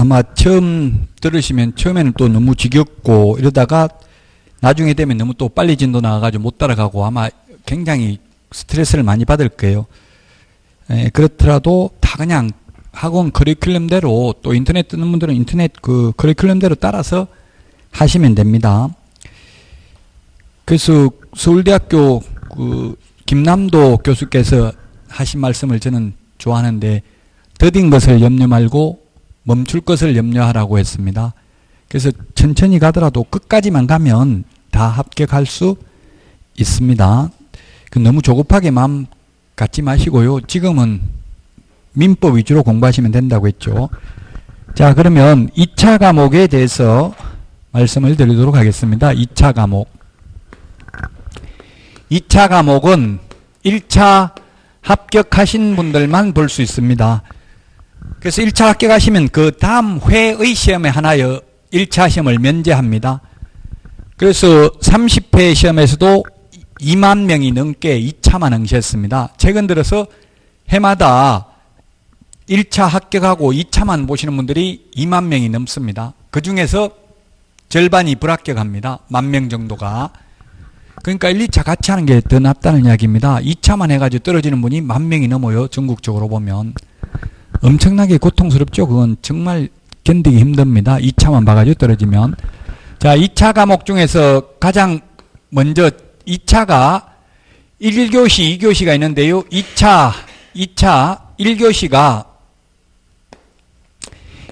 아마 처음 들으시면 처음에는 또 너무 지겹고 이러다가 나중에 되면 너무 또 빨리 진도 나가가지고 못 따라가고 아마 굉장히 스트레스를 많이 받을 거예요. 그렇더라도 다 그냥 학원 커리큘럼대로 또 인터넷 뜨는 분들은 인터넷 그 커리큘럼대로 따라서 하시면 됩니다. 그래서 서울대학교 그 김남도 교수께서 하신 말씀을 저는 좋아하는데 더딘 것을 염려 말고 멈출 것을 염려하라고 했습니다. 그래서 천천히 가더라도 끝까지만 가면 다 합격할 수 있습니다. 너무 조급하게 마음 갖지 마시고요. 지금은 민법 위주로 공부하시면 된다고 했죠. 자, 그러면 2차 과목에 대해서 말씀을 드리도록 하겠습니다. 2차 과목. 2차 과목은 1차 합격하신 분들만 볼 수 있습니다. 그래서 1차 합격하시면 그 다음 회의 시험에 하나여 1차 시험을 면제합니다. 그래서 30회 시험에서도 2만 명이 넘게 2차만 응시했습니다. 최근 들어서 해마다 1차 합격하고 2차만 보시는 분들이 2만 명이 넘습니다. 그 중에서 절반이 불합격합니다. 10,000명 정도가. 그러니까 1, 2차 같이 하는 게 더 낫다는 이야기입니다. 2차만 해가지고 떨어지는 분이 10,000명이 넘어요. 전국적으로 보면. 엄청나게 고통스럽죠. 그건 정말 견디기 힘듭니다. 2차만 봐가지고 떨어지면. 자, 2차 과목 중에서 가장 먼저 2차가 1교시, 2교시가 있는데요. 2차 1교시가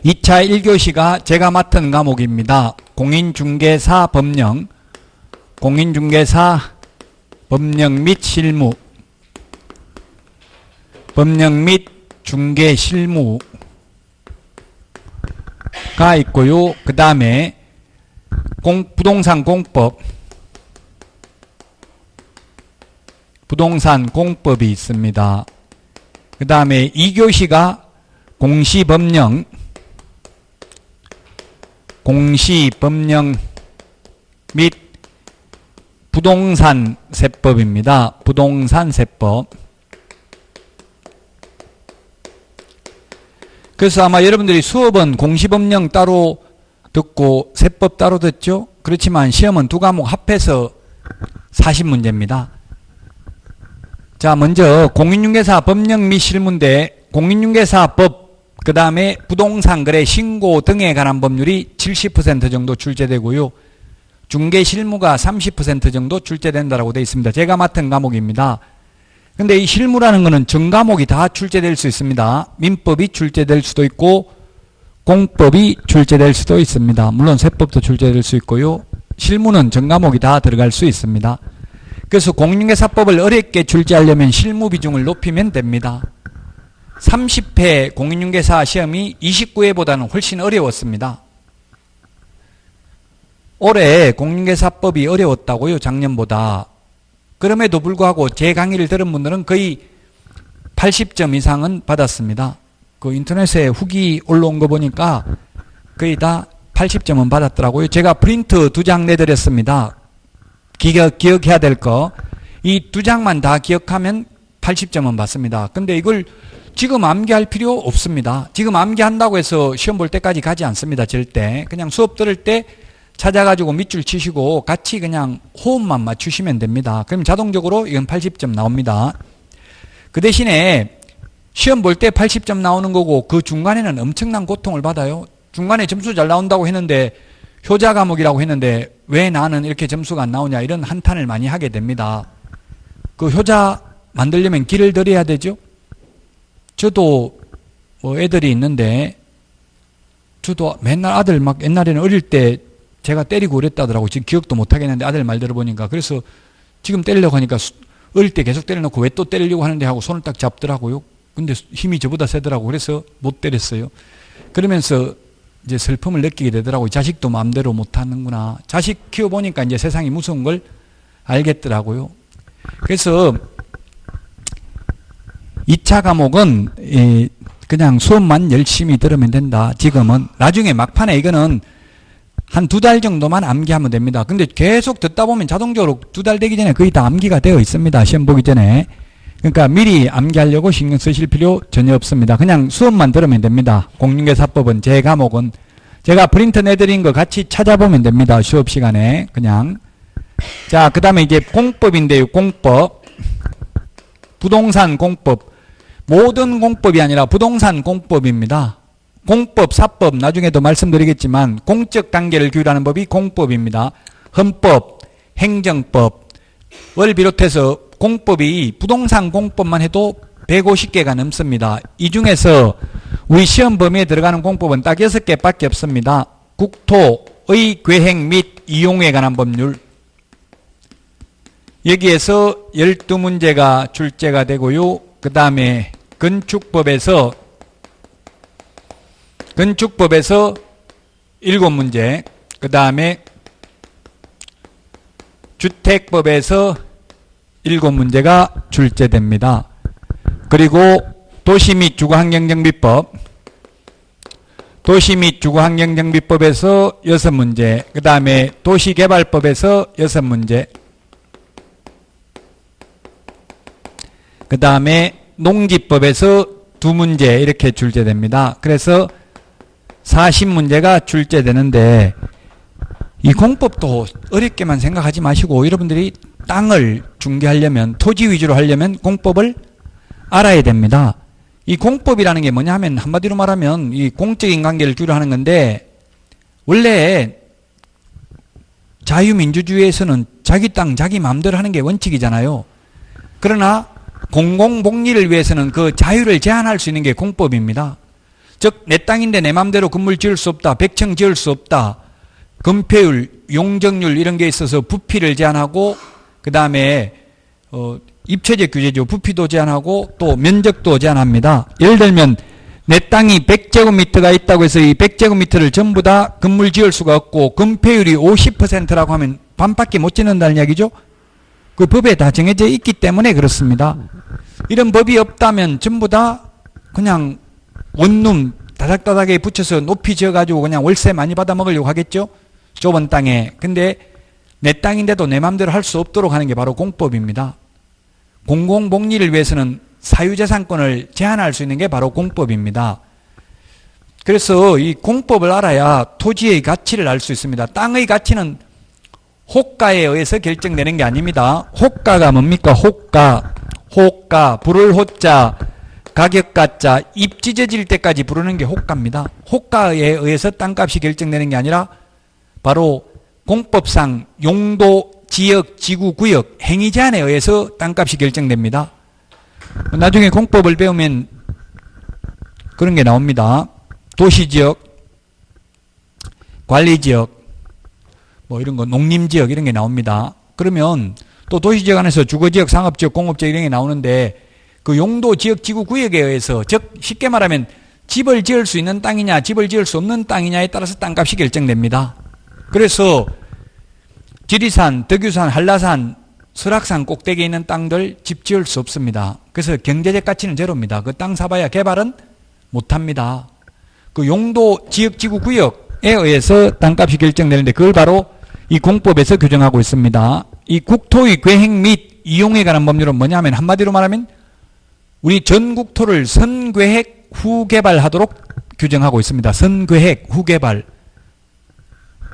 2차 1교시가 제가 맡은 과목입니다. 공인중개사 법령, 공인중개사 법령 및 실무, 법령 및 중개 실무가 있고요. 그 다음에 부동산 공법, 부동산 공법이 있습니다. 그 다음에 2교시가 공시법령, 공시법령 및 부동산 세법입니다. 부동산 세법. 그래서 아마 여러분들이 수업은 공시법령 따로 듣고 세법 따로 듣죠? 그렇지만 시험은 두 과목 합해서 40문제입니다. 자, 먼저 공인중개사 법령 및 실무인데 공인중개사법, 그 다음에 부동산 거래 신고 등에 관한 법률이 70% 정도 출제되고요. 중개 실무가 30% 정도 출제된다고 되어 있습니다. 제가 맡은 과목입니다. 근데 이 실무라는 것은 전 과목이 다 출제될 수 있습니다. 민법이 출제될 수도 있고 공법이 출제될 수도 있습니다. 물론 세법도 출제될 수 있고요. 실무는 전 과목이 다 들어갈 수 있습니다. 그래서 공인중개사법을 어렵게 출제하려면 실무 비중을 높이면 됩니다. 30회 공인중개사 시험이 29회보다는 훨씬 어려웠습니다. 올해 공인중개사법이 어려웠다고요, 작년보다. 그럼에도 불구하고 제 강의를 들은 분들은 거의 80점 이상은 받았습니다. 그 인터넷에 후기 올라온 거 보니까 거의 다 80점은 받았더라고요. 제가 프린트 2장 내드렸습니다. 기억해야 될 거. 이 2장만 다 기억하면 80점은 받습니다. 근데 이걸 지금 암기할 필요 없습니다. 지금 암기한다고 해서 시험 볼 때까지 가지 않습니다. 절대. 그냥 수업 들을 때 찾아가지고 밑줄 치시고 같이 그냥 호흡만 맞추시면 됩니다. 그럼 자동적으로 이건 80점 나옵니다. 그 대신에 시험 볼 때 80점 나오는 거고 그 중간에는 엄청난 고통을 받아요. 중간에 점수 잘 나온다고 했는데 효자 과목이라고 했는데 왜 나는 이렇게 점수가 안 나오냐 이런 한탄을 많이 하게 됩니다. 그 효자 만들려면 길을 들여야 되죠. 저도 뭐 애들이 있는데 저도 맨날 아들 막 옛날에는 어릴 때 제가 때리고 그랬다더라고. 지금 기억도 못 하겠는데 아들 말 들어보니까. 그래서 지금 때리려고 하니까 어릴 때 계속 때려놓고 왜 또 때리려고 하는데 하고 손을 딱 잡더라고요. 근데 힘이 저보다 세더라고. 그래서 못 때렸어요. 그러면서 이제 슬픔을 느끼게 되더라고요. 자식도 마음대로 못 하는구나. 자식 키워보니까 이제 세상이 무서운 걸 알겠더라고요. 그래서 2차 과목은 그냥 수업만 열심히 들으면 된다. 지금은. 나중에 막판에 이거는 한 2달 정도만 암기하면 됩니다. 근데 계속 듣다 보면 자동적으로 2달 되기 전에 거의 다 암기가 되어 있습니다. 시험 보기 전에. 그러니까 미리 암기하려고 신경 쓰실 필요 전혀 없습니다. 그냥 수업만 들으면 됩니다. 공인중개사법은 제 과목은 제가 프린트 내드린 거 같이 찾아보면 됩니다. 수업 시간에 그냥. 자, 그 다음에 이제 공법인데요. 공법. 부동산 공법. 모든 공법이 아니라 부동산 공법입니다. 공법, 사법 나중에도 말씀드리겠지만 공적 단계를 규율하는 법이 공법입니다. 헌법, 행정법을 비롯해서 공법이 부동산 공법만 해도 150개가 넘습니다. 이 중에서 우리 시험 범위에 들어가는 공법은 딱 6개밖에 없습니다. 국토의 계획 및 이용에 관한 법률. 여기에서 12문제가 출제가 되고요. 그 다음에 건축법에서 7문제, 그 다음에 주택법에서 7문제가 출제됩니다. 그리고 도시 및 주거환경정비법, 도시 및 주거환경정비법에서 6문제, 그 다음에 도시개발법에서 6문제, 그 다음에 농지법에서 2문제 이렇게 출제됩니다. 그래서 40문제가 출제되는데 이 공법도 어렵게만 생각하지 마시고 여러분들이 땅을 중개하려면 토지 위주로 하려면 공법을 알아야 됩니다. 이 공법이라는 게 뭐냐 하면 한마디로 말하면 이 공적인 관계를 규율하는 건데 원래 자유민주주의에서는 자기 땅 자기 마음대로 하는 게 원칙이잖아요. 그러나 공공복리를 위해서는 그 자유를 제한할 수 있는 게 공법입니다. 즉 내 땅인데 내 마음대로 건물 지을 수 없다. 백층 지을 수 없다. 건폐율, 용적률 이런 게 있어서 부피를 제한하고 그 다음에 입체적 규제죠. 부피도 제한하고 또 면적도 제한합니다. 예를 들면 내 땅이 100제곱미터가 있다고 해서 이 100제곱미터를 전부 다 건물 지을 수가 없고 건폐율이 50%라고 하면 반밖에 못 짓는다는 이야기죠. 그 법에 다 정해져 있기 때문에 그렇습니다. 이런 법이 없다면 전부 다 그냥 원룸 다닥다닥에 붙여서 높이 지어가지고 그냥 월세 많이 받아 먹으려고 하겠죠. 좁은 땅에. 근데 내 땅인데도 내 마음대로 할 수 없도록 하는 게 바로 공법입니다. 공공복리를 위해서는 사유재산권을 제한할 수 있는 게 바로 공법입니다. 그래서 이 공법을 알아야 토지의 가치를 알 수 있습니다. 땅의 가치는 호가에 의해서 결정되는 게 아닙니다. 호가가 뭡니까? 호가, 부를 호자, 가격 가자, 입 찢어질 때까지 부르는 게 호가입니다. 호가에 의해서 땅값이 결정되는 게 아니라 바로 공법상 용도, 지역, 지구, 구역, 행위 제한에 의해서 땅값이 결정됩니다. 나중에 공법을 배우면 그런 게 나옵니다. 도시지역, 관리지역, 뭐 이런 거 농림지역 이런 게 나옵니다. 그러면 또 도시지역 안에서 주거지역, 상업지역, 공업지역 이런 게 나오는데 그 용도, 지역, 지구, 구역에 의해서 즉 쉽게 말하면 집을 지을 수 있는 땅이냐 집을 지을 수 없는 땅이냐에 따라서 땅값이 결정됩니다. 그래서 지리산, 덕유산, 한라산, 설악산 꼭대기에 있는 땅들 집 지을 수 없습니다. 그래서 경제적 가치는 제로입니다. 그 땅 사봐야 개발은 못합니다. 그 용도, 지역, 지구, 구역에 의해서 땅값이 결정되는데 그걸 바로 이 공법에서 규정하고 있습니다. 이 국토의 계획 및 이용에 관한 법률은 뭐냐면 한마디로 말하면 우리 전국토를 선계획 후개발하도록 규정하고 있습니다. 선계획 후개발.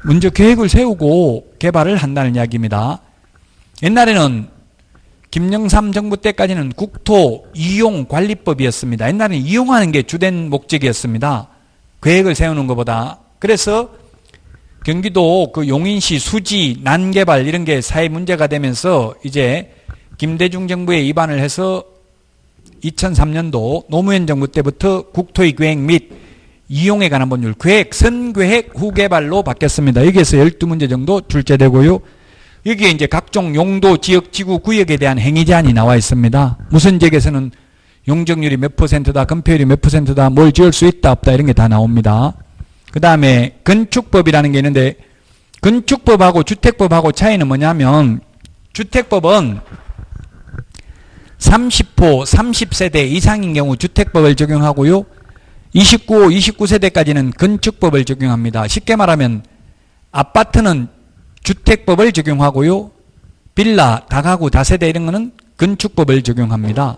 먼저 계획을 세우고 개발을 한다는 이야기입니다. 옛날에는 김영삼 정부 때까지는 국토 이용 관리법이었습니다. 옛날에는 이용하는 게 주된 목적이었습니다. 계획을 세우는 것보다. 그래서 경기도 그 용인시 수지, 난개발 이런 게 사회 문제가 되면서 이제 김대중 정부에 입안을 해서 2003년도 노무현 정부 때부터 국토의 계획 및 이용에 관한 법률, 계획, 선계획, 후개발로 바뀌었습니다. 여기에서 12문제 정도 출제되고요. 여기에 이제 각종 용도, 지역, 지구, 구역에 대한 행위 제한이 나와 있습니다. 무슨 지역에서는 용적률이 몇 %다, 건폐율이 몇 %다, 뭘 지을 수 있다, 없다 이런 게 다 나옵니다. 그 다음에 건축법이라는 게 있는데 건축법하고 주택법하고 차이는 뭐냐면 주택법은 30호, 30세대 이상인 경우 주택법을 적용하고요. 29호, 29세대까지는 건축법을 적용합니다. 쉽게 말하면 아파트는 주택법을 적용하고요. 빌라, 다가구, 다세대 이런 거는 건축법을 적용합니다.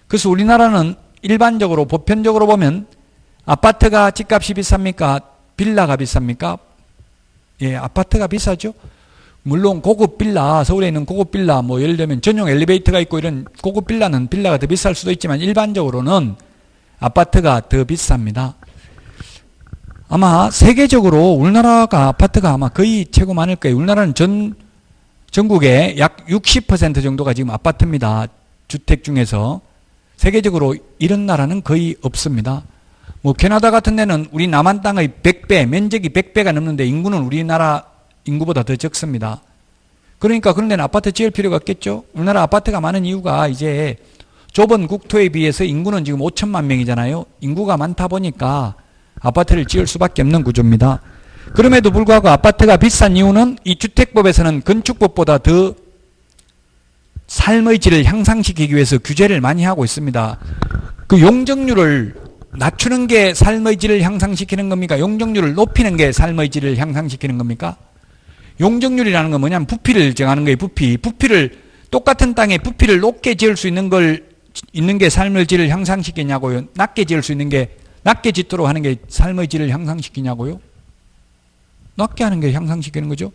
그래서 우리나라는 일반적으로 보편적으로 보면 아파트가 집값이 비쌉니까? 빌라가 비쌉니까? 예, 아파트가 비싸죠. 물론 고급 빌라, 서울에 있는 고급 빌라, 뭐 예를 들면 전용 엘리베이터가 있고 이런 고급 빌라는 빌라가 더 비쌀 수도 있지만 일반적으로는 아파트가 더 비쌉니다. 아마 세계적으로 우리나라가 아파트가 아마 거의 최고 많을 거예요. 우리나라는 전국의 약 60% 정도가 지금 아파트입니다. 주택 중에서. 세계적으로 이런 나라는 거의 없습니다. 뭐 캐나다 같은 데는 우리 남한 땅의 100배, 면적이 100배가 넘는데 인구는 우리나라 인구보다 더 적습니다. 그러니까 그런 데는 아파트 지을 필요가 없겠죠. 우리나라 아파트가 많은 이유가 이제 좁은 국토에 비해서 인구는 지금 5천만 명이잖아요. 인구가 많다 보니까 아파트를 지을 수밖에 없는 구조입니다. 그럼에도 불구하고 아파트가 비싼 이유는 이 주택법에서는 건축법보다 더 삶의 질을 향상시키기 위해서 규제를 많이 하고 있습니다. 그 용적률을 낮추는 게 삶의 질을 향상시키는 겁니까? 용적률을 높이는 게 삶의 질을 향상시키는 겁니까? 용적률이라는 건 뭐냐면 부피를 정하는 거예요. 부피를 똑같은 땅에 부피를 높게 지을 수 있는 게 삶의 질을 향상시키냐고요? 낮게 지을 수 있는 게 낮게 짓도록 하는 게 삶의 질을 향상시키냐고요? 낮게 하는 게 향상시키는 거죠.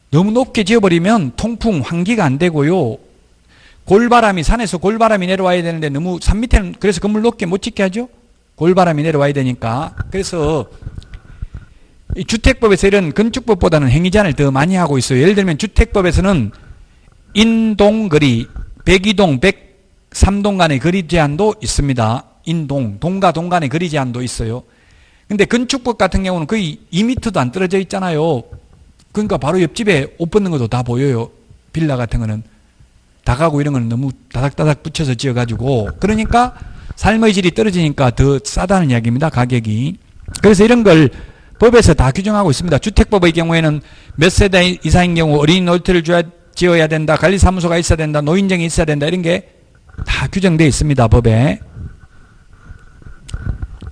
너무 높게 지어버리면 통풍, 환기가 안 되고요. 골바람이, 산에서 골바람이 내려와야 되는데 너무 산 밑에는 그래서 건물 높게 못 짓게 하죠. 골바람이 내려와야 되니까. 그래서 이 주택법에서 이런 건축법보다는 행위 제한을 더 많이 하고 있어요. 예를 들면 주택법에서는 인동거리, 102동, 103동 간의 거리 제한도 있습니다. 동과 동 간의 거리 제한도 있어요. 근데 건축법 같은 경우는 거의 2m도 안 떨어져 있잖아요. 그러니까 바로 옆집에 옷 벗는 것도 다 보여요. 빌라 같은 거는. 다가구 이런 거는 너무 다닥다닥 붙여서 지어가지고. 그러니까 삶의 질이 떨어지니까 더 싸다는 이야기입니다. 가격이. 그래서 이런 걸 법에서 다 규정하고 있습니다. 주택법의 경우에는 몇 세대 이상인 경우 어린이 놀이터를 지어야 된다. 관리사무소가 있어야 된다. 노인정이 있어야 된다. 이런 게 다 규정되어 있습니다. 법에.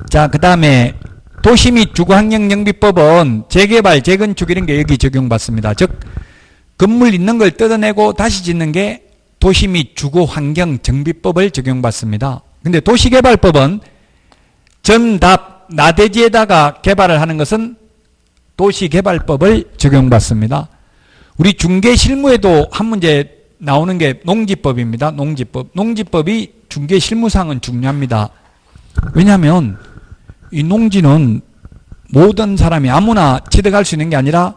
자, 그 다음에 도시 및 주거환경정비법은 재개발, 재건축 이런 게 여기 적용받습니다. 즉 건물 있는 걸 뜯어내고 다시 짓는 게 도시 및 주거환경정비법을 적용받습니다. 근데 도시개발법은 전답, 나대지에다가 개발을 하는 것은 도시개발법을 적용받습니다. 우리 중개실무에도 한 문제 나오는 게 농지법입니다. 농지법. 농지법이 중개실무상은 중요합니다. 왜냐하면 이 농지는 모든 사람이 아무나 취득할 수 있는 게 아니라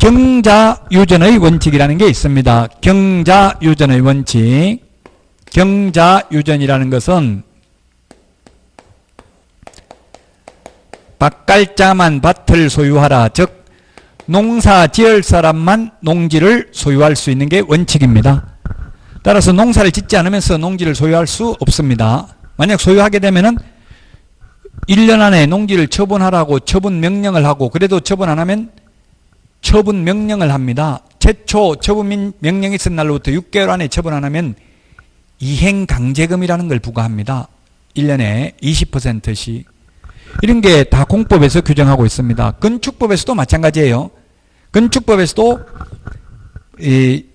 경자유전의 원칙이라는 게 있습니다. 경자유전의 원칙. 경자유전이라는 것은 밭갈자만 밭을 소유하라. 즉 농사 지을 사람만 농지를 소유할 수 있는 게 원칙입니다. 따라서 농사를 짓지 않으면서 농지를 소유할 수 없습니다. 만약 소유하게 되면은 1년 안에 농지를 처분하라고 처분 명령을 하고, 그래도 처분 안 하면 처분 명령을 합니다. 최초 처분 명령이 있은 날로부터 6개월 안에 처분 안 하면 이행강제금이라는 걸 부과합니다. 1년에 20%씩. 이런 게 다 공법에서 규정하고 있습니다. 건축법에서도 마찬가지예요. 건축법에서도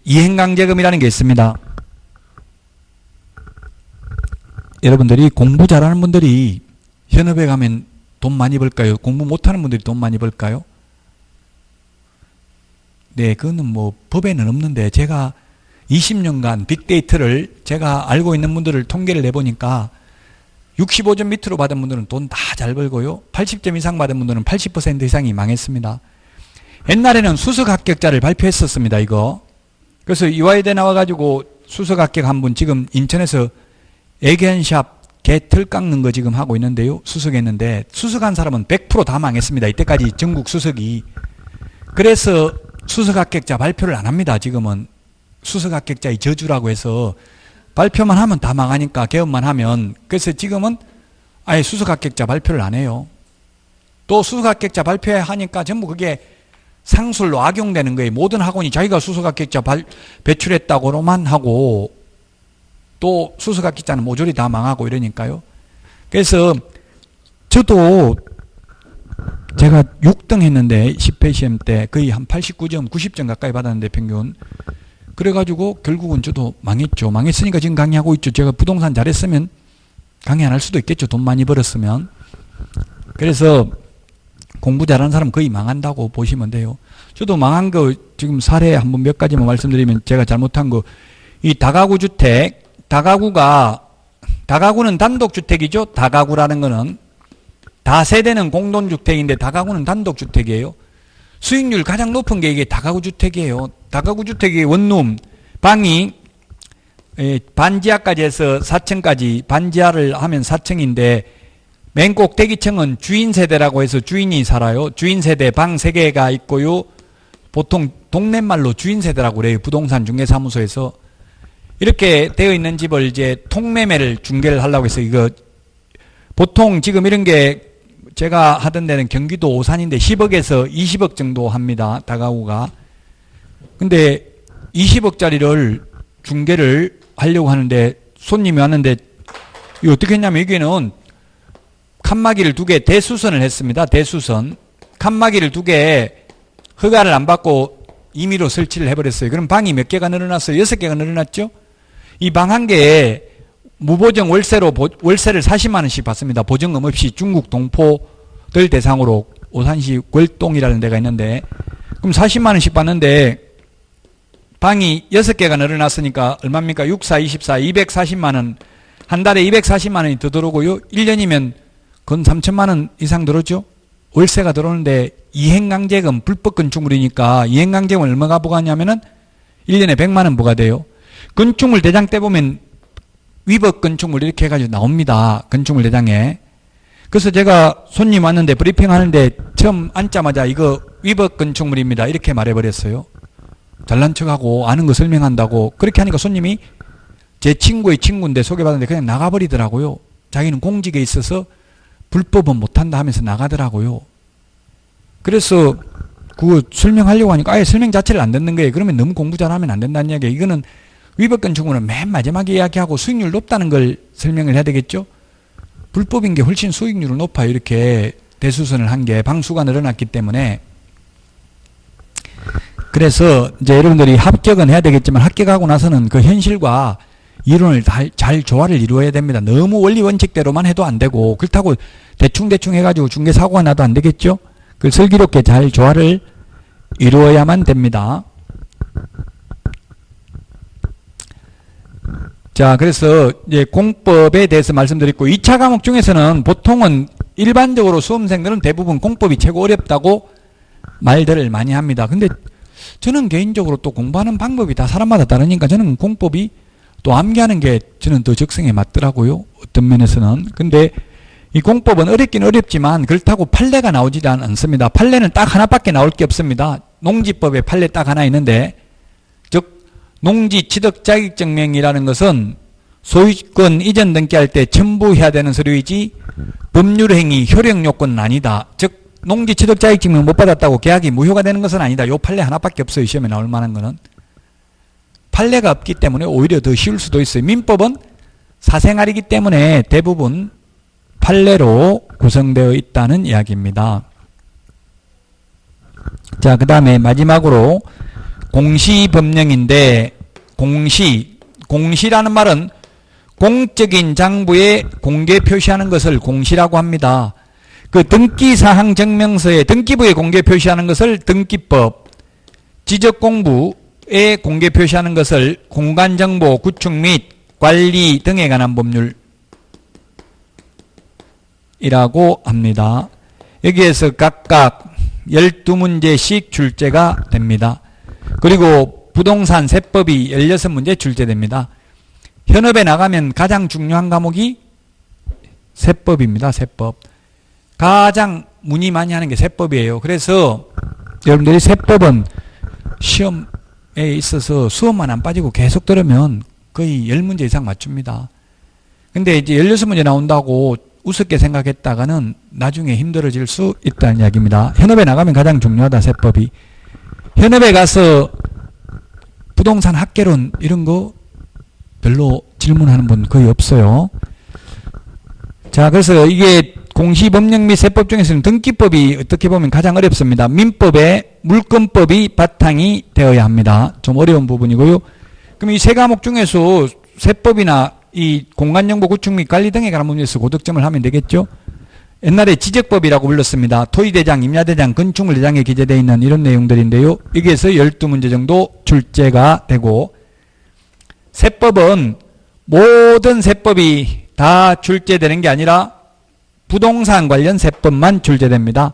이행강제금이라는 게 있습니다. 여러분들이 공부 잘하는 분들이 현업에 가면 돈 많이 벌까요? 공부 못하는 분들이 돈 많이 벌까요? 네, 그거는 뭐 법에는 없는데 제가 20년간 빅데이터를 제가 알고 있는 분들을 통계를 내보니까 65점 밑으로 받은 분들은 돈 다 잘 벌고요. 80점 이상 받은 분들은 80% 이상이 망했습니다. 옛날에는 수석 합격자를 발표했었습니다. 이거. 그래서 이화여대 나와가지고 수석 합격한 분 지금 인천에서 애견샵 개털 깎는 거 지금 하고 있는데요. 수석했는데 수석한 사람은 100% 다 망했습니다. 이때까지 전국 수석이. 그래서 수석 합격자 발표를 안 합니다. 지금은 수석 합격자의 저주라고 해서 발표만 하면 다 망하니까 개업만 하면. 그래서 지금은 아예 수석 합격자 발표를 안 해요. 또 수석 합격자 발표하니까 전부 그게 상술로 악용되는 거예요. 모든 학원이 자기가 수석 합격자 배출했다고로만 하고 또 수석 합격자는 모조리 다 망하고 이러니까요. 그래서 저도 제가 6등 했는데 10회 시험 때 거의 한 89점, 90점 가까이 받았는데 평균. 그래가지고 결국은 저도 망했죠. 망했으니까 지금 강의하고 있죠. 제가 부동산 잘했으면 강의 안 할 수도 있겠죠. 돈 많이 벌었으면. 그래서 공부 잘하는 사람 거의 망한다고 보시면 돼요. 저도 망한 거 지금 사례 한번 몇 가지만 말씀드리면 제가 잘못한 거, 이 다가구 주택, 다가구는 단독주택이죠. 다가구라는 거는 다세대는 공동주택인데 다가구는 단독주택이에요. 수익률 가장 높은 게 이게 다가구 주택이에요. 다가구 주택의 원룸 방이 반지하까지 해서 4층까지, 반지하를 하면 4층인데 맨 꼭대기층은 주인 세대라고 해서 주인이 살아요. 주인 세대 방 3개가 있고요. 보통 동네말로 주인 세대라고 그래요. 부동산 중개사무소에서. 이렇게 되어 있는 집을 이제 통매매를 중개를 하려고 해서, 이거 보통 지금 이런 게 제가 하던 데는 경기도 오산인데 10억에서 20억 정도 합니다. 다가구가. 근데 20억짜리를 중개를 하려고 하는데 손님이 왔는데 이거 어떻게 했냐면, 여기는 칸막이를 2개 대수선을 했습니다. 대수선. 칸막이를 2개 허가를 안 받고 임의로 설치를 해버렸어요. 그럼 방이 몇 개가 늘어났어요? 6개가 늘어났죠? 이 방 한 개에 무보정 월세로, 월세를 40만 원씩 받습니다. 보증금 없이. 중국 동포들 대상으로 오산시 월동이라는 데가 있는데, 그럼 40만 원씩 받는데 방이 6개가 늘어났으니까 얼마입니까? 6, 4, 24, 240만 원. 한 달에 240만 원이 더 들어오고요. 1년이면 건 3천만 원 이상 들었죠? 월세가 들어오는데 이행강제금, 불법 건축물이니까 이행강제금을 얼마가 부과하냐면은 1년에 100만 원 부과돼요. 건축물 대장 때 보면 위법 건축물 이렇게 해가지고 나옵니다. 건축물 대장에. 그래서 제가 손님 왔는데 브리핑 하는데 처음 앉자마자 이거 위법 건축물입니다. 이렇게 말해버렸어요. 잘난 척하고 아는 거 설명한다고. 그렇게 하니까 손님이 제 친구의 친구인데 소개받았는데 그냥 나가버리더라고요. 자기는 공직에 있어서 불법은 못한다 하면서 나가더라고요. 그래서 그거 설명하려고 하니까 아예 설명 자체를 안 듣는 거예요. 그러면 너무 공부 잘하면 안 된다는 이야기예요. 이거는 위법 건축물은 맨 마지막에 이야기하고 수익률 높다는 걸 설명을 해야 되겠죠. 불법인 게 훨씬 수익률은 높아요. 이렇게 대수선을 한 게 방수가 늘어났기 때문에. 그래서 이제 여러분들이 합격은 해야 되겠지만 합격하고 나서는 그 현실과 이론을 잘 조화를 이루어야 됩니다. 너무 원리 원칙대로만 해도 안 되고, 그렇다고 대충 해가지고 중개 사고가 나도 안 되겠죠. 그 슬기롭게 잘 조화를 이루어야만 됩니다. 자, 그래서 이제 공법에 대해서 말씀드렸고, 2차 과목 중에서는 보통은 일반적으로 수험생들은 대부분 공법이 최고 어렵다고 말들을 많이 합니다. 근데 저는 개인적으로 또 공부하는 방법이 다 사람마다 다르니까 저는 공법이 또 암기하는 게 저는 더 적성에 맞더라고요. 어떤 면에서는. 근데 이 공법은 어렵긴 어렵지만 그렇다고 판례가 나오지 않습니다. 판례는 딱 하나밖에 나올 게 없습니다. 농지법에 판례 딱 하나 있는데, 즉 농지 취득 자격증명이라는 것은 소유권 이전 등기할 때 첨부해야 되는 서류이지 법률행위 효력 요건은 아니다. 즉 농지 취득 자격증명 못 받았다고 계약이 무효가 되는 것은 아니다. 요 판례 하나밖에 없어요. 시험에 나올 만한 거는. 판례가 없기 때문에 오히려 더 쉬울 수도 있어요. 민법은 사생활이기 때문에 대부분 판례로 구성되어 있다는 이야기입니다. 자, 그 다음에 마지막으로 공시법령인데, 공시라는 말은 공적인 장부에 공개 표시하는 것을 공시라고 합니다. 그 등기사항 증명서에 등기부에 공개 표시하는 것을 등기법, 지적공부에 공개 표시하는 것을 공간정보 구축 및 관리 등에 관한 법률이라고 합니다. 여기에서 각각 12문제씩 출제가 됩니다. 그리고 부동산 세법이 16문제 출제됩니다. 현업에 나가면 가장 중요한 과목이 세법입니다. 세법. 가장 문의 많이 하는 게 세법이에요. 그래서 여러분들이 세법은 시험에 있어서 수업만 안 빠지고 계속 들으면 거의 10문제 이상 맞춥니다. 근데 이제 16문제 나온다고 우습게 생각했다가는 나중에 힘들어질 수 있다는 이야기입니다. 현업에 나가면 가장 중요하다, 세법이. 현업에 가서 부동산 학개론 이런 거 별로 질문하는 분 거의 없어요. 자, 그래서 이게 공시법령 및 세법 중에서는 등기법이 어떻게 보면 가장 어렵습니다. 민법에 물권법이 바탕이 되어야 합니다. 좀 어려운 부분이고요. 그럼 이 세 과목 중에서 세법이나 이 공간정보 구축 및 관리 등에 관한 문제에서 고득점을 하면 되겠죠. 옛날에 지적법이라고 불렀습니다. 토의대장, 임야대장, 건축물대장에 기재되어 있는 이런 내용들인데요. 여기에서 12문제 정도 출제가 되고, 세법은 모든 세법이 다 출제되는 게 아니라 부동산 관련 세법만 출제됩니다.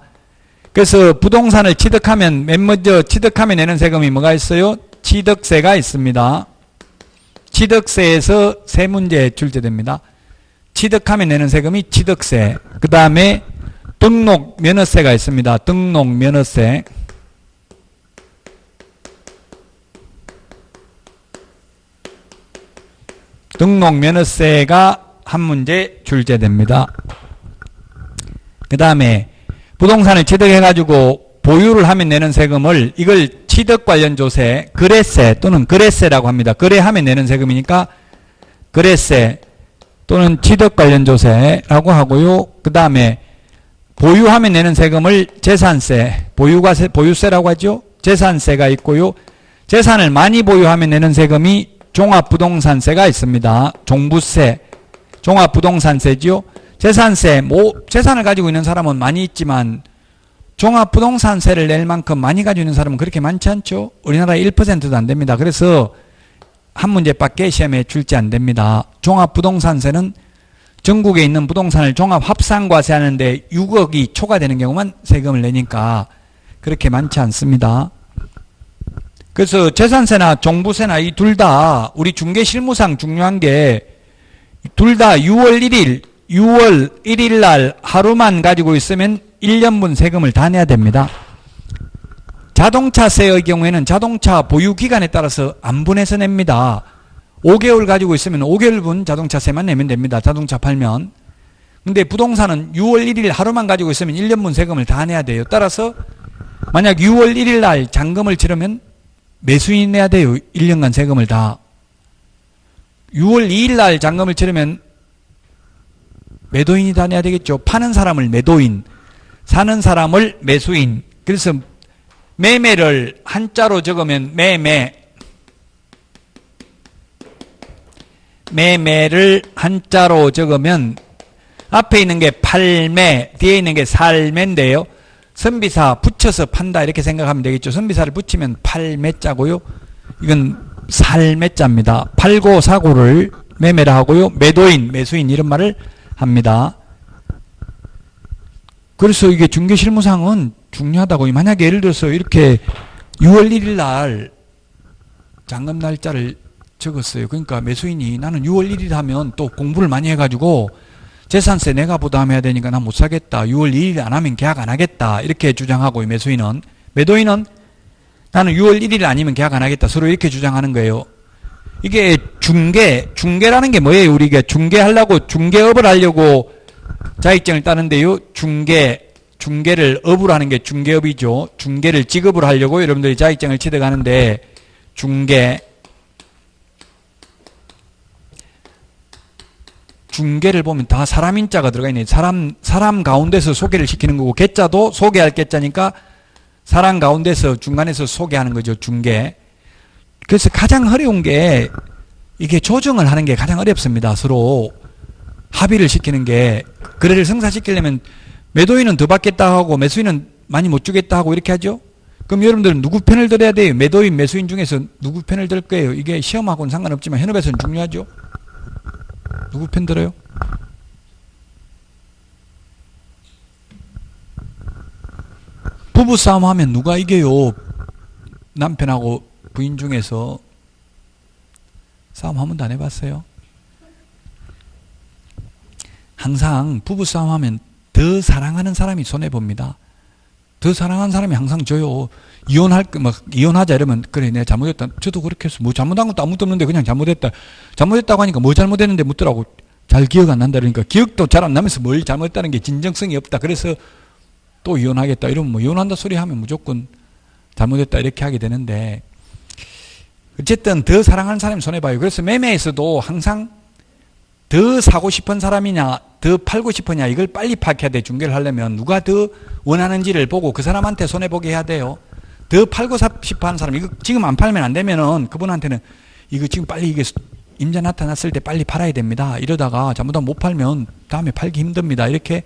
그래서 부동산을 취득하면 맨 먼저 취득하면 내는 세금이 뭐가 있어요? 취득세가 있습니다. 취득세에서 세 문제 출제됩니다. 취득하면 내는 세금이 취득세. 그 다음에 등록 면허세가 있습니다. 등록 면허세. 등록 면허세가 한 문제 출제됩니다. 그 다음에 부동산을 취득해가지고 보유를 하면 내는 세금을 이걸 취득 관련 조세, 거래세 또는 거래세라고 합니다. 거래하면 내는 세금이니까 거래세 또는 취득 관련 조세라고 하고요. 그 다음에 보유하면 내는 세금을 재산세, 보유세라고 하죠. 재산세가 있고요. 재산을 많이 보유하면 내는 세금이 종합부동산세가 있습니다. 종부세, 종합부동산세지요. 재산세, 재산을 가지고 있는 사람은 많이 있지만 종합부동산세를 낼 만큼 많이 가지고 있는 사람은 그렇게 많지 않죠. 우리나라에 1%도 안 됩니다. 그래서 한 문제밖에 시험에 출제 안 됩니다. 종합부동산세는 전국에 있는 부동산을 종합합산과세하는데 6억이 초과되는 경우만 세금을 내니까 그렇게 많지 않습니다. 그래서 재산세나 종부세나 이 둘 다 우리 중개실무상 중요한 게 둘 다 6월 1일 날 하루만 가지고 있으면 1년분 세금을 다 내야 됩니다. 자동차세의 경우에는 자동차 보유 기간에 따라서 안 분해서 냅니다. 5개월 가지고 있으면 5개월분 자동차세만 내면 됩니다. 자동차 팔면. 근데 부동산은 6월 1일 하루만 가지고 있으면 1년분 세금을 다 내야 돼요. 따라서 만약 6월 1일 날 잔금을 치르면 매수인이 내야 돼요. 1년간 세금을 다. 6월 2일 날 잔금을 치르면 매도인이 다 내야 되겠죠. 파는 사람을 매도인, 사는 사람을 매수인. 그래서 매매를 한자로 적으면 매매를 한자로 적으면 앞에 있는 게 팔매, 뒤에 있는 게 살매인데요. 선비사 붙여서 판다 이렇게 생각하면 되겠죠. 선비사를 붙이면 팔매자고요. 이건 살매자입니다. 팔고 사고를 매매라 하고요. 매도인, 매수인 이런 말을 합니다. 그래서 이게 중개실무상은 중요하다고. 만약에 예를 들어서 이렇게 6월 1일 날 잔금 날짜를 적었어요. 그러니까 매수인이 나는 6월 1일 하면 또 공부를 많이 해가지고 재산세 내가 부담해야 되니까 난 못 사겠다. 6월 2일 안 하면 계약 안 하겠다. 이렇게 주장하고 매수인은. 매도인은 나는 6월 1일 아니면 계약 안 하겠다. 서로 이렇게 주장하는 거예요. 이게 중개라는 게 뭐예요? 우리가 중개하려고, 중개업을 하려고 자격증을 따는데요. 중개를 업으로 하는 게 중개업이죠. 중개를 직업으로 하려고 여러분들이 자격증을 취득하는데 중개를 보면 다 사람인자가 들어가 있네. 사람 가운데서 소개를 시키는 거고, 개자도 소개할 개자니까 사람 가운데서 중간에서 소개하는 거죠. 중개. 그래서 가장 어려운 게 이게 조정을 하는 게 가장 어렵습니다. 서로 합의를 시키는 게. 거래를 성사시키려면 매도인은 더 받겠다 하고 매수인은 많이 못 주겠다 하고 이렇게 하죠. 그럼 여러분들은 누구 편을 들어야 돼요? 매도인, 매수인 중에서 누구 편을 들 거예요? 이게 시험하고는 상관없지만 현업에서는 중요하죠. 누구 편 들어요? 부부싸움 하면 누가 이겨요? 남편하고 부인 중에서 싸움 한 번도 안 해봤어요? 항상 부부싸움 하면 더 사랑하는 사람이 손해봅니다. 더 사랑하는 사람이 항상 져요. 이혼하자 이러면, 그래, 내가 잘못했다. 저도 그렇게 했어. 뭐 잘못한 것도 아무것도 없는데 그냥 잘못했다. 잘못했다고 하니까 뭐 잘못했는데 묻더라고. 잘 기억 안 난다. 그러니까 기억도 잘 안 나면서 뭘 잘못했다는 게 진정성이 없다. 그래서 또 이혼하겠다. 이러면 뭐 이혼한다 소리 하면 무조건 잘못했다. 이렇게 하게 되는데, 어쨌든 더 사랑하는 사람이 손해봐요. 그래서 매매에서도 항상 더 사고 싶은 사람이냐, 더 팔고 싶으냐, 이걸 빨리 파악해야 돼. 중개를 하려면 누가 더 원하는지를 보고 그 사람한테 손해보게 해야 돼요. 더 팔고 싶어 하는 사람, 이거 지금 안 팔면 안 되면은 그분한테는 이거 지금 빨리 이게 임자 나타났을 때 빨리 팔아야 됩니다. 이러다가 잘못하면 못 팔면 다음에 팔기 힘듭니다. 이렇게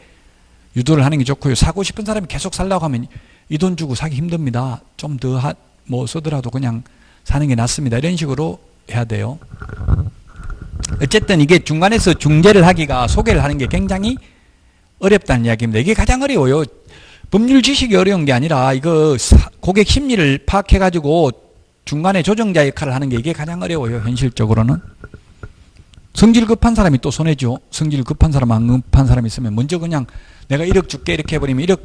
유도를 하는 게 좋고요. 사고 싶은 사람이 계속 살라고 하면 이 돈 주고 사기 힘듭니다. 좀 더 쓰더라도 그냥 사는 게 낫습니다. 이런 식으로 해야 돼요. 어쨌든 이게 중간에서 중재를 하기가, 소개를 하는 게 굉장히 어렵다는 이야기입니다. 이게 가장 어려워요. 법률 지식이 어려운 게 아니라 이거 고객 심리를 파악해가지고 중간에 조정자 역할을 하는 게 이게 가장 어려워요. 현실적으로는. 성질 급한 사람이 또 손해죠. 성질 급한 사람, 안 급한 사람이 있으면 먼저 그냥 내가 1억 줄게 이렇게 해버리면 1억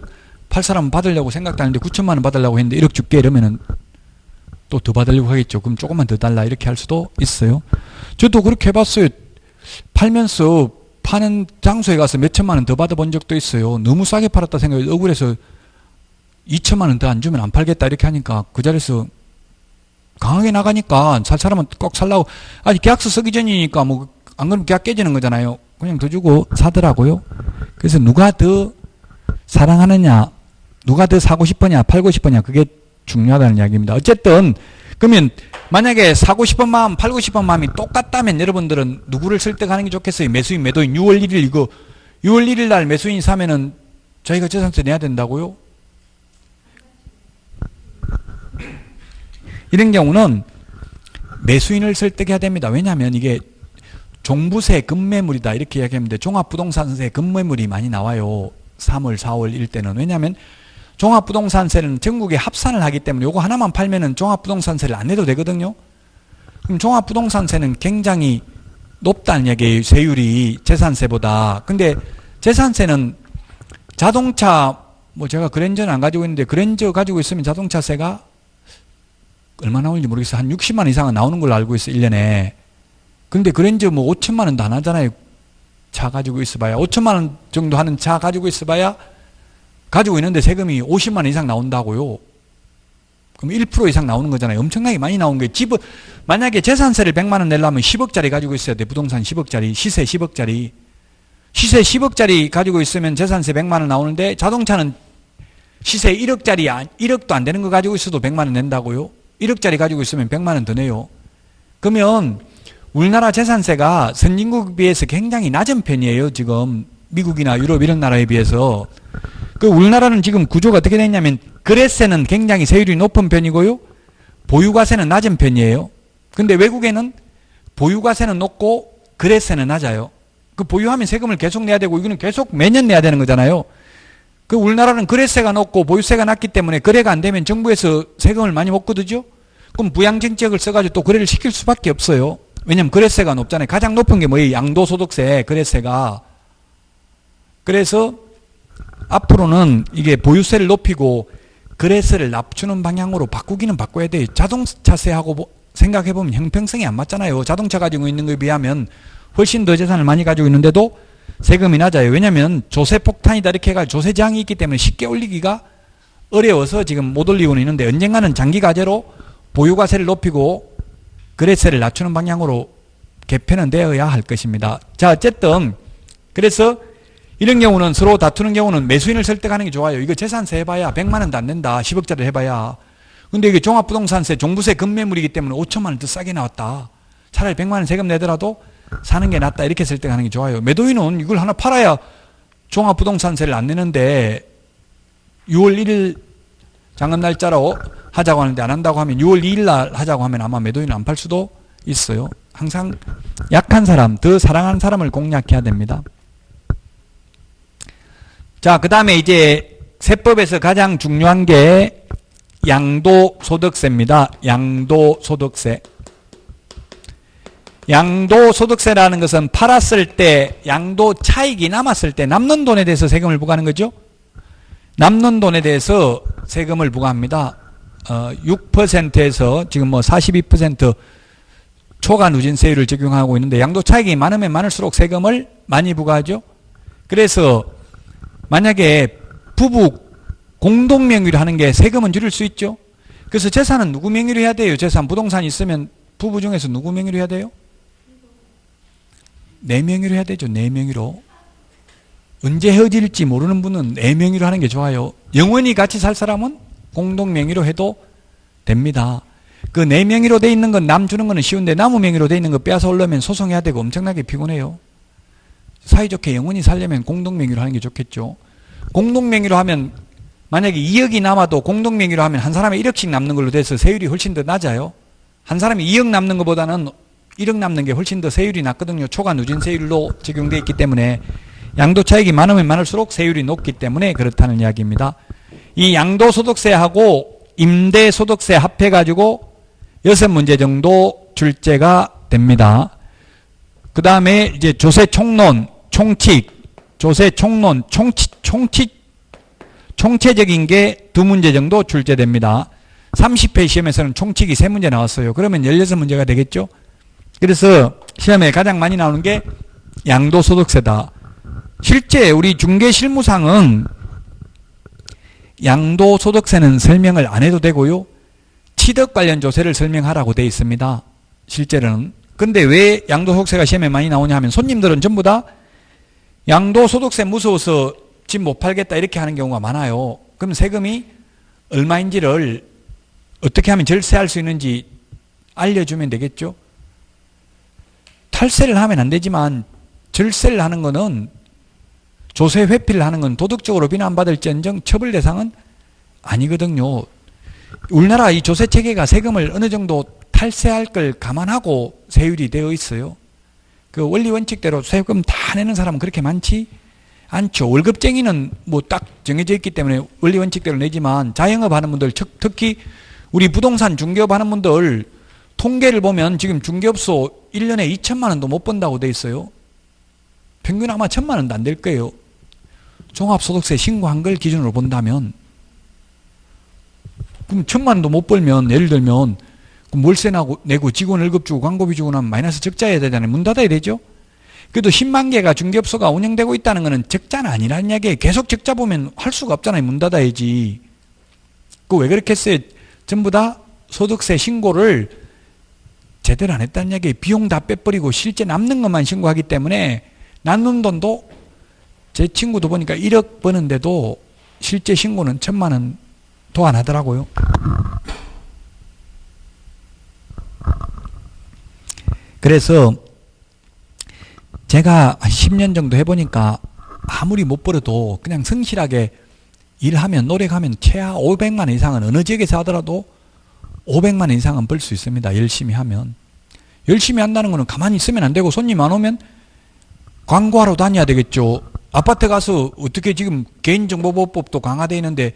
팔 사람은 받으려고 생각도 하는데 9천만 원 받으려고 했는데 1억 줄게 이러면은 또 더 받으려고 하겠죠. 그럼 조금만 더 달라 이렇게 할 수도 있어요. 저도 그렇게 해봤어요. 팔면서 파는 장소에 가서 몇 천만 원 더 받아본 적도 있어요. 너무 싸게 팔았다 생각해 억울해서 2천만 원 더 안 주면 안 팔겠다 이렇게 하니까 그 자리에서 강하게 나가니까 살 사람은 꼭 살라고. 아니 계약서 쓰기 전이니까 뭐 안 그러면 계약 깨지는 거잖아요. 그냥 더 주고 사더라고요. 그래서 누가 더 사랑하느냐, 누가 더 사고 싶으냐, 팔고 싶으냐, 그게 중요하다는 이야기입니다. 어쨌든 그러면 만약에 사고 싶은 마음, 팔고 싶은 마음이 똑같다면 여러분들은 누구를 설득하는 게 좋겠어요? 매수인, 매도인. 6월 1일 이거 6월 1일 날 매수인이 사면은 저희가 재산세 내야 된다고요? 이런 경우는 매수인을 설득해야 됩니다. 왜냐하면 이게 종부세 급매물이다 이렇게 이야기하는데 종합부동산세 급매물이 많이 나와요. 3월, 4월 일 때는. 왜냐하면 종합부동산세는 전국에 합산을 하기 때문에 요거 하나만 팔면은 종합부동산세를 안 내도 되거든요. 그럼 종합부동산세는 굉장히 높다는 얘기예요. 세율이 재산세보다. 근데 재산세는 자동차, 뭐 제가 그랜저는 안 가지고 있는데 그랜저 가지고 있으면 자동차세가 얼마 나오는지 모르겠어요. 한 60만 원 이상은 나오는 걸로 알고 있어요. 1년에. 근데 그랜저 뭐 5천만 원도 안 하잖아요. 차 가지고 있어봐야. 5천만 원 정도 하는 차 가지고 있어봐야 가지고 있는데 세금이 50만 원 이상 나온다고요. 그럼 1% 이상 나오는 거잖아요. 엄청나게 많이 나온 거예요. 집은 만약에 재산세를 100만 원 내려면 10억짜리 가지고 있어야 돼. 부동산 10억짜리. 시세 10억짜리. 시세 10억짜리 가지고 있으면 재산세 100만 원 나오는데 자동차는 시세 1억짜리 1억도 안 되는 거 가지고 있어도 100만 원 낸다고요. 1억짜리 가지고 있으면 100만 원 더 내요. 그러면 우리나라 재산세가 선진국에 비해서 굉장히 낮은 편이에요. 지금 미국이나 유럽 이런 나라에 비해서. 그 우리나라는 지금 구조가 어떻게 됐냐면 거래세는 굉장히 세율이 높은 편이고요. 보유과세는 낮은 편이에요. 근데 외국에는 보유과세는 높고 거래세는 낮아요. 그 보유하면 세금을 계속 내야 되고 이거는 계속 매년 내야 되는 거잖아요. 그 우리나라는 거래세가 높고 보유세가 낮기 때문에 거래가 안 되면 정부에서 세금을 많이 못 거두죠. 그럼 부양정책을 써가지고 또 거래를 시킬 수밖에 없어요. 왜냐면 거래세가 높잖아요. 가장 높은 게 뭐예요? 양도소득세, 거래세가. 그래서 앞으로는 이게 보유세를 높이고 거래세를 낮추는 방향으로 바꾸기는 바꿔야 돼요. 자동차세하고 생각해보면 형평성이 안 맞잖아요. 자동차 가지고 있는 거에 비하면 훨씬 더 재산을 많이 가지고 있는데도 세금이 낮아요. 왜냐하면 조세폭탄이다 이렇게 해가지고 조세저항이 있기 때문에 쉽게 올리기가 어려워서 지금 못 올리고는 있는데 언젠가는 장기과제로 보유과세를 높이고 거래세를 낮추는 방향으로 개편은 되어야 할 것입니다. 자, 어쨌든 그래서 이런 경우는 서로 다투는 경우는 매수인을 설득하는 게 좋아요. 이거 재산세 해봐야 100만 원도 안 낸다. 10억짜리 해봐야. 근데 이게 종합부동산세, 종부세 급매물이기 때문에 5천만 원 더 싸게 나왔다. 차라리 100만 원 세금 내더라도 사는 게 낫다. 이렇게 설득하는 게 좋아요. 매도인은 이걸 하나 팔아야 종합부동산세를 안 내는데 6월 1일 잔금 날짜로 하자고 하는데 안 한다고 하면 6월 2일 날 하자고 하면 아마 매도인은 안 팔 수도 있어요. 항상 약한 사람, 더 사랑하는 사람을 공략해야 됩니다. 자, 그 다음에 이제 세법에서 가장 중요한 게 양도소득세입니다. 양도소득세. 양도소득세라는 것은 팔았을 때 양도 차익이 남았을 때 남는 돈에 대해서 세금을 부과하는 거죠. 남는 돈에 대해서 세금을 부과합니다. 6%에서 지금 뭐 42% 초과 누진세율을 적용하고 있는데 양도 차익이 많으면 많을수록 세금을 많이 부과하죠. 그래서 만약에 부부 공동 명의로 하는 게 세금은 줄일 수 있죠. 그래서 재산은 누구 명의로 해야 돼요? 재산 부동산이 있으면 부부 중에서 누구 명의로 해야 돼요? 내 명의로 해야 되죠. 내 명의로. 언제 헤어질지 모르는 분은 내 명의로 하는 게 좋아요. 영원히 같이 살 사람은 공동 명의로 해도 됩니다. 그 내 명의로 돼 있는 건 남 주는 거는 쉬운데 나무 명의로 돼 있는 거 빼앗아 올려면 소송해야 되고 엄청나게 피곤해요. 사이좋게 영원히 살려면 공동 명의로 하는 게 좋겠죠. 공동 명의로 하면 만약에 2억이 남아도 공동 명의로 하면 한 사람에 1억씩 남는 걸로 돼서 세율이 훨씬 더 낮아요. 한 사람이 2억 남는 것보다는 1억 남는 게 훨씬 더 세율이 낮거든요. 초과 누진 세율로 적용되어 있기 때문에 양도 차익이 많으면 많을수록 세율이 높기 때문에 그렇다는 이야기입니다. 이 양도소득세하고 임대소득세 합해가지고 6문제 정도 출제가 됩니다. 그 다음에 이제 조세 총론, 총칙, 조세 총론, 총체적인 게 2문제 정도 출제됩니다. 30회 시험에서는 총칙이 3문제 나왔어요. 그러면 16문제가 되겠죠? 그래서 시험에 가장 많이 나오는 게 양도소득세다. 실제 우리 중개실무상은 양도소득세는 설명을 안 해도 되고요. 취득 관련 조세를 설명하라고 되어 있습니다. 실제로는. 근데 왜 양도소득세가 시험에 많이 나오냐 하면 손님들은 전부 다 양도소득세 무서워서 집 못 팔겠다 이렇게 하는 경우가 많아요. 그럼 세금이 얼마인지를 어떻게 하면 절세할 수 있는지 알려주면 되겠죠. 탈세를 하면 안 되지만 절세를 하는 거는 조세 회피를 하는 건 도덕적으로 비난받을지언정 처벌 대상은 아니거든요. 우리나라 이 조세 체계가 세금을 어느 정도 탈세할 걸 감안하고 세율이 되어 있어요. 그 원리 원칙대로 세금 다 내는 사람은 그렇게 많지 않죠. 월급쟁이는 뭐 딱 정해져 있기 때문에 원리 원칙대로 내지만 자영업 하는 분들, 특히 우리 부동산 중개업 하는 분들 통계를 보면 지금 중개업소 1년에 2천만 원도 못 번다고 돼 있어요. 평균 아마 1,000만 원도 안 될 거예요. 종합소득세 신고한 걸 기준으로 본다면. 그럼 1,000만 원도 못 벌면 예를 들면 월세 내고 직원 월급 주고 광고비 주고 나면 마이너스 적자해야 되잖아요. 문 닫아야 되죠. 그래도 10만 개가 중개업소가 운영되고 있다는 것은 적자는 아니라는 이야기예요. 계속 적자 보면 할 수가 없잖아요. 문 닫아야지. 그 왜 그렇게 했어요? 전부 다 소득세 신고를 제대로 안 했다는 이야기예요. 비용 다 빼버리고 실제 남는 것만 신고하기 때문에 남는 돈도 제 친구도 보니까 1억 버는데도 실제 신고는 1,000만 원도 안 하더라고요. 그래서 제가 한 10년 정도 해보니까 아무리 못 벌어도 그냥 성실하게 일하면 노력하면 최하 500만 원 이상은 어느 지역에서 하더라도 500만 원 이상은 벌 수 있습니다. 열심히 하면. 열심히 한다는 거는 가만히 있으면 안 되고 손님 안 오면 광고하러 다녀야 되겠죠. 아파트 가서 어떻게 지금 개인정보보호법도 강화되어 있는데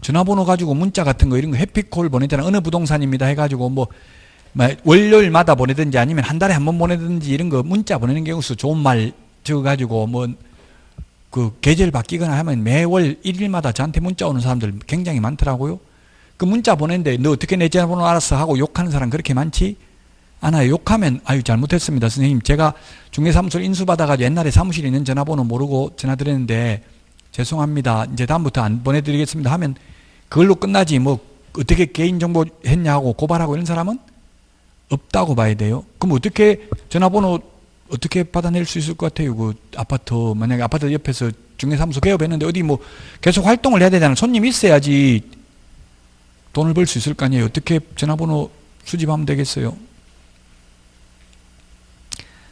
전화번호 가지고 문자 같은 거 이런 거 해피콜 보내잖아요. 어느 부동산입니다 해가지고 뭐 월요일마다 보내든지 아니면 한 달에 한 번 보내든지 이런 거 문자 보내는 경우서 좋은 말 적어가지고 뭐 그 계절 바뀌거나 하면 매월 1일마다 저한테 문자 오는 사람들 굉장히 많더라고요. 그 문자 보냈는데 너 어떻게 내 전화번호 알았어 하고 욕하는 사람 그렇게 많지 않아요. 욕하면 아유 잘못했습니다 선생님 제가 중개사무소를 인수받아가지고 옛날에 사무실에 있는 전화번호 모르고 전화드렸는데 죄송합니다 이제 다음부터 안 보내드리겠습니다 하면 그걸로 끝나지 뭐 어떻게 개인정보 했냐 하고 고발하고 이런 사람은 없다고 봐야 돼요. 그럼 어떻게 전화번호 어떻게 받아낼 수 있을 것 같아요? 그 아파트 만약에 아파트 옆에서 중개사무소 개업했는데 어디 뭐 계속 활동을 해야 되잖아요. 손님 있어야지 돈을 벌 수 있을 거 아니에요. 어떻게 전화번호 수집하면 되겠어요?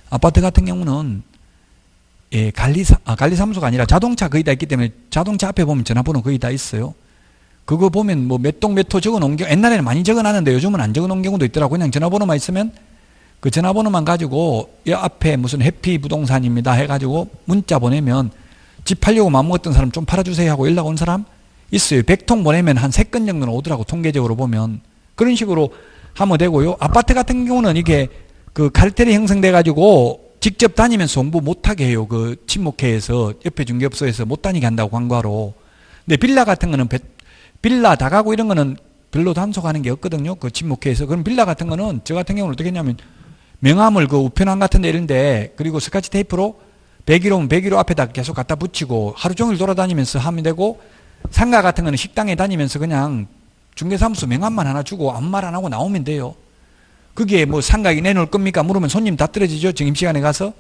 아파트 같은 경우는 예, 관리사무소가 아니라 자동차 거의 다 있기 때문에 자동차 앞에 보면 전화번호 거의 다 있어요. 그거 보면 뭐 몇 동 몇 호 적어 놓은 경우 옛날에는 많이 적어 놨는데 요즘은 안 적어 놓은 경우도 있더라고. 그냥 전화번호만 있으면 그 전화번호만 가지고 이 앞에 무슨 해피 부동산입니다 해가지고 문자 보내면 집 팔려고 마음먹었던 사람 좀 팔아주세요 하고 연락 온 사람 있어요. 100통 보내면 한 3건 정도는 오더라고. 통계적으로 보면 그런 식으로 하면 되고요. 아파트 같은 경우는 이게 그 카르텔이 형성돼 가지고 직접 다니면서 홍보 못하게 해요. 그 친목회에서 옆에 중개업소에서 못 다니게 한다고 광고하러. 근데 빌라 같은 거는 빌라 다가구 이런 거는 별로 단속하는 게 없거든요. 그 친목회에서. 그럼 빌라 같은 거는 저 같은 경우는 어떻게 했냐면 명함을 그 우편함 같은 데 이런데 그리고 스카치 테이프로 100일 100일 앞에다 계속 갖다 붙이고 하루 종일 돌아다니면서 하면 되고 상가 같은 거는 식당에 다니면서 그냥 중개사무소 명함만 하나 주고 아무 말 안 하고 나오면 돼요. 그게 뭐 상가에 내놓을 겁니까? 물으면 손님 다 떨어지죠. 점심시간에 가서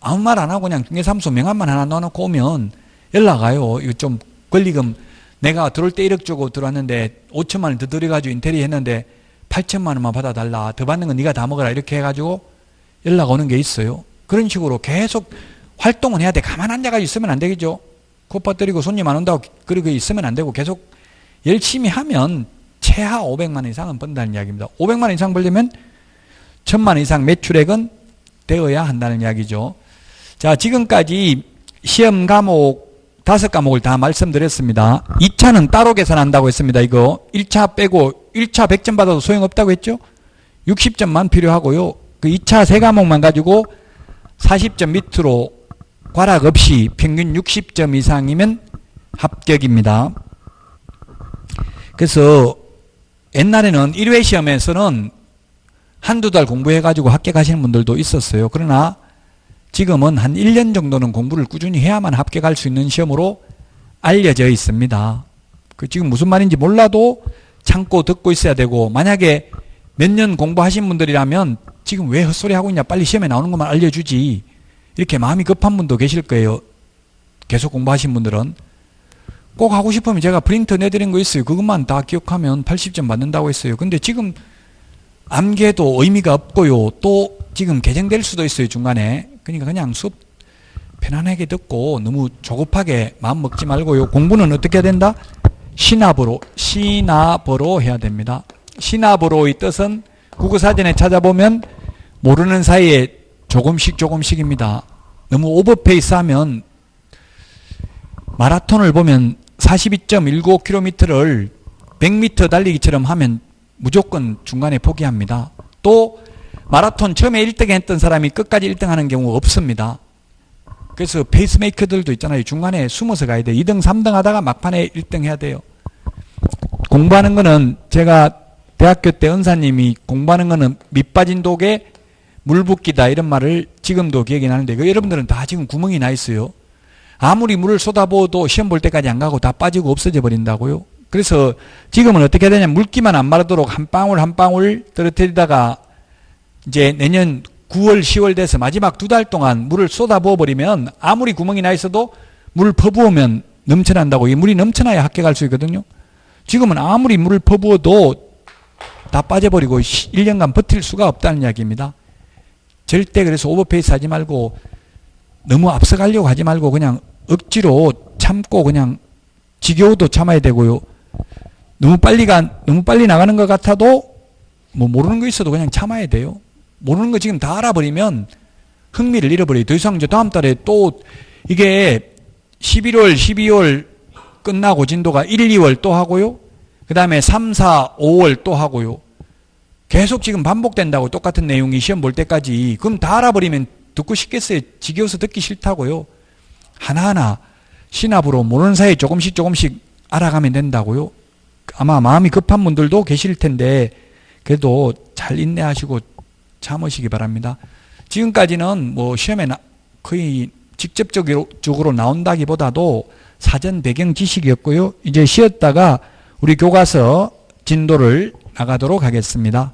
아무 말 안 하고 그냥 중개사무소 명함만 하나 넣어놓고 오면 연락 와요. 이거 좀 권리금 내가 들어올 때 1억 주고 들어왔는데 5천만 원 더 들여가지고 인테리어 했는데 8천만 원만 받아달라. 더 받는 건 네가 다 먹어라. 이렇게 해가지고 연락 오는 게 있어요. 그런 식으로 계속 활동은 해야 돼. 가만 앉아가지고 있으면 안 되겠죠. 콧바뜨리고 손님 안 온다고 그러고 있으면 안 되고 계속 열심히 하면 최하 500만 원 이상은 번다는 이야기입니다. 500만 원 이상 벌려면 1000만 원 이상 매출액은 되어야 한다는 이야기죠. 자, 지금까지 시험 과목 5과목을 다 말씀드렸습니다. 2차는 따로 계산한다고 했습니다. 이거 1차 빼고 1차 100점 받아도 소용없다고 했죠. 60점만 필요하고요. 그 2차 3과목만 가지고 40점 밑으로 과락 없이 평균 60점 이상이면 합격입니다. 그래서 옛날에는 1회 시험에서는 한두 달 공부해가지고 합격하시는 분들도 있었어요. 그러나 지금은 한 1년 정도는 공부를 꾸준히 해야만 합격할 수 있는 시험으로 알려져 있습니다. 그 지금 무슨 말인지 몰라도 참고 듣고 있어야 되고, 만약에 몇 년 공부하신 분들이라면 지금 왜 헛소리 하고 있냐, 빨리 시험에 나오는 것만 알려주지, 이렇게 마음이 급한 분도 계실 거예요. 계속 공부하신 분들은. 꼭 하고 싶으면 제가 프린트 내드린 거 있어요. 그것만 다 기억하면 80점 받는다고 했어요. 근데 지금 암기해도 의미가 없고요. 또 지금 개정될 수도 있어요, 중간에. 그러니까 그냥 수업 편안하게 듣고 너무 조급하게 마음 먹지 말고요. 공부는 어떻게 해야 된다? 시나버로 해야 됩니다. 시나버로의 뜻은 국어사전에 찾아보면 모르는 사이에 조금씩입니다. 너무 오버페이스 하면 마라톤을 보면 42.195km를 100m 달리기처럼 하면 무조건 중간에 포기합니다. 또 마라톤 처음에 1등 했던 사람이 끝까지 1등 하는 경우 없습니다. 그래서 페이스메이커들도 있잖아요. 중간에 숨어서 가야 돼요. 2등, 3등 하다가 막판에 1등 해야 돼요. 공부하는 거는, 제가 대학교 때 은사님이 공부하는 거는 밑빠진 독에 물 붓기다 이런 말을 지금도 기억이 나는데, 여러분들은 다 지금 구멍이 나 있어요. 아무리 물을 쏟아부어도 시험 볼 때까지 안 가고 다 빠지고 없어져 버린다고요. 그래서 지금은 어떻게 해야 되냐, 물기만 안 마르도록 한 방울 한 방울 떨어뜨리다가 이제 내년 9월 10월 돼서 마지막 2달 동안 물을 쏟아부어 버리면 아무리 구멍이 나 있어도 물을 퍼부으면 넘쳐난다고. 이 물이 넘쳐나야 합격할 수 있거든요. 지금은 아무리 물을 퍼부어도 다 빠져버리고 1년간 버틸 수가 없다는 이야기입니다. 절대 그래서 오버페이스 하지 말고, 너무 앞서가려고 하지 말고 그냥 억지로 참고, 그냥 지겨워도 참아야 되고요. 너무 빨리 나가는 것 같아도 뭐 모르는 거 있어도 그냥 참아야 돼요. 모르는 거 지금 다 알아버리면 흥미를 잃어버려요. 더 이상 이제 다음 달에 또 이게 11월, 12월 끝나고 진도가 1, 2월 또 하고요. 그 다음에 3, 4, 5월 또 하고요. 계속 지금 반복된다고, 똑같은 내용이 시험 볼 때까지. 그럼 다 알아버리면 듣고 싶겠어요? 지겨워서 듣기 싫다고요. 하나하나 시납으로 모르는 사이에 조금씩 알아가면 된다고요. 아마 마음이 급한 분들도 계실 텐데 그래도 잘 인내하시고 참으시기 바랍니다. 지금까지는 뭐 시험에 거의 직접적으로 나온다기보다도 사전 배경 지식이었고요. 이제 쉬었다가 우리 교과서 진도를 나가도록 하겠습니다.